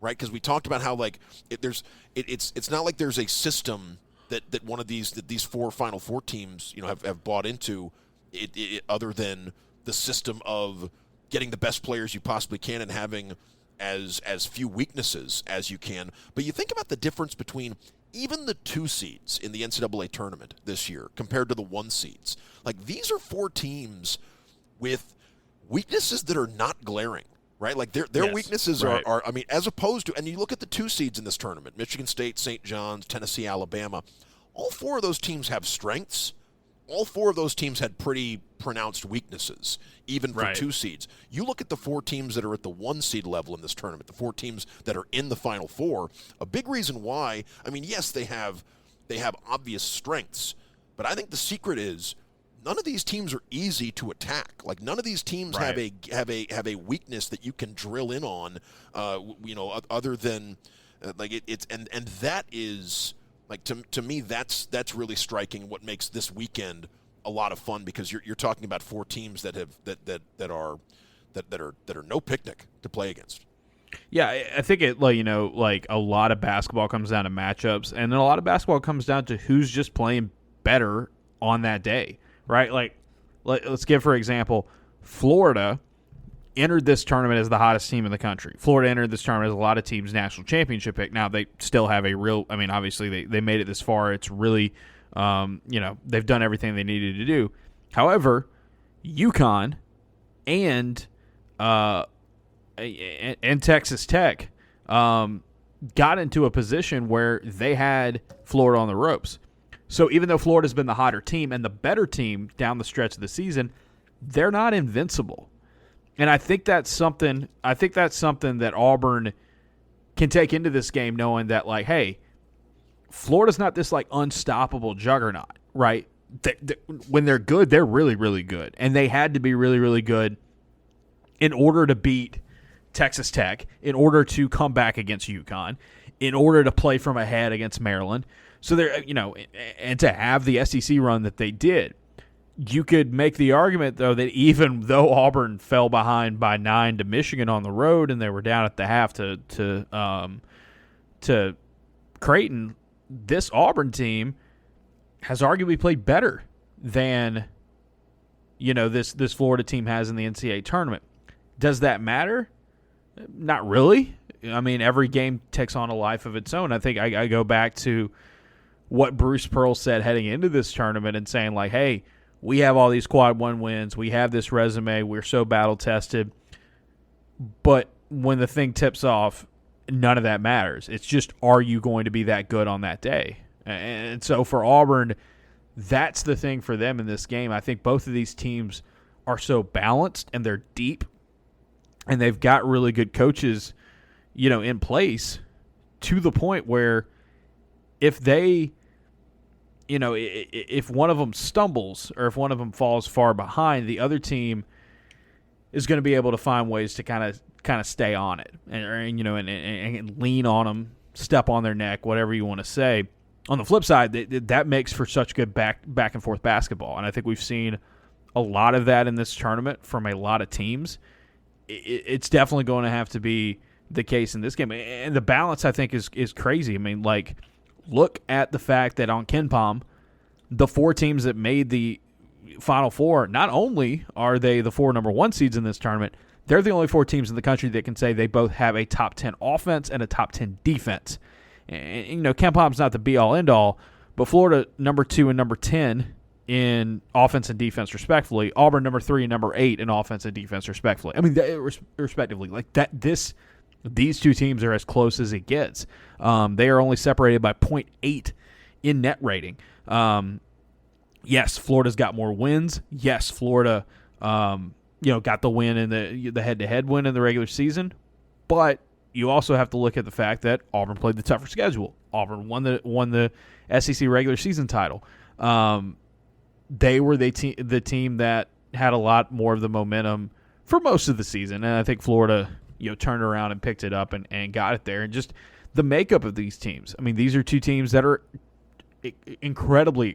right? Because we talked about how it's not like there's a system that one of these four Final Four teams have bought into, other than the system of getting the best players you possibly can and having as few weaknesses as you can. But you think about the difference between even the 2 seeds in the NCAA tournament this year compared to the 1 seeds. Like, these are 4 teams with weaknesses that are not glaring, right? Like, their Yes, weaknesses right. are, I mean, as opposed to, and you look at the 2 seeds in this tournament, Michigan State, St. John's, Tennessee, Alabama, all 4 of those teams have strengths. All 4 of those teams had pretty pronounced weaknesses, even for Right. 2 seeds. You look at the 4 teams that are at the 1 seed level in this tournament, the 4 teams that are in the Final Four, a big reason why, I mean, yes, they have obvious strengths, but I think the secret is none of these teams are easy to attack. Like, none of these teams Right. have a weakness that you can drill in on, other than it's and that is. Like, to me, that's really striking. What makes this weekend a lot of fun, because you're talking about 4 teams that are no picnic to play against. Yeah, I think it like a lot of basketball comes down to matchups, and then a lot of basketball comes down to who's just playing better on that day, right? Like, let's give, for example, Florida entered this tournament as the hottest team in the country. Florida entered this tournament as a lot of teams' national championship pick. Now, they still have obviously they made it this far. It's really, they've done everything they needed to do. However, UConn and Texas Tech got into a position where they had Florida on the ropes. So even though Florida's been the hotter team and the better team down the stretch of the season, they're not invincible. And I think that's something that Auburn can take into this game, knowing that, like, hey, Florida's not this like unstoppable juggernaut, right? When they're good, they're really, really good. And they had to be really, really good in order to beat Texas Tech, in order to come back against UConn, in order to play from ahead against Maryland. So they're, and to have the SEC run that they did. You could make the argument, though, that even though Auburn fell behind by 9 to Michigan on the road, and they were down at the half to Creighton, this Auburn team has arguably played better than this Florida team has in the NCAA tournament. Does that matter? Not really. I mean, every game takes on a life of its own. I think I go back to what Bruce Pearl said heading into this tournament and saying, like, hey, we have all these quad 1 wins. We have this resume. We're so battle-tested. But when the thing tips off, none of that matters. It's just, are you going to be that good on that day? And so for Auburn, that's the thing for them in this game. I think both of these teams are so balanced, and they're deep, and they've got really good coaches, in place, to the point where if they – if one of them stumbles or if one of them falls far behind, the other team is going to be able to find ways to kind of stay on it and lean on them, step on their neck, whatever you want to say. On the flip side, that makes for such good back and forth basketball, and I think we've seen a lot of that in this tournament from a lot of teams. It's definitely going to have to be the case in this game, and the balance, I think, is crazy. I mean, like, look at the fact that on KenPom, the 4 teams that made the Final Four, not only are they the 4 number 1 seeds in this tournament, they're the only 4 teams in the country that can say they both have a top 10 offense and a top 10 defense. And, KenPom's not the be-all, end-all, but Florida number 2 and number 10 in offense and defense respectively, Auburn number 3 and number 8 in offense and defense respectively. I mean, respectively. Like that, these 2 teams are as close as it gets. They are only separated by 0.8 in net rating. Yes, Florida's got more wins. Yes, Florida, got the win in the head-to-head win in the regular season. But you also have to look at the fact that Auburn played the tougher schedule. Auburn won the SEC regular season title. They were the team that had a lot more of the momentum for most of the season, and I think Florida turned around and picked it up and got it there. And just the makeup of these teams. I mean, these are 2 teams that are incredibly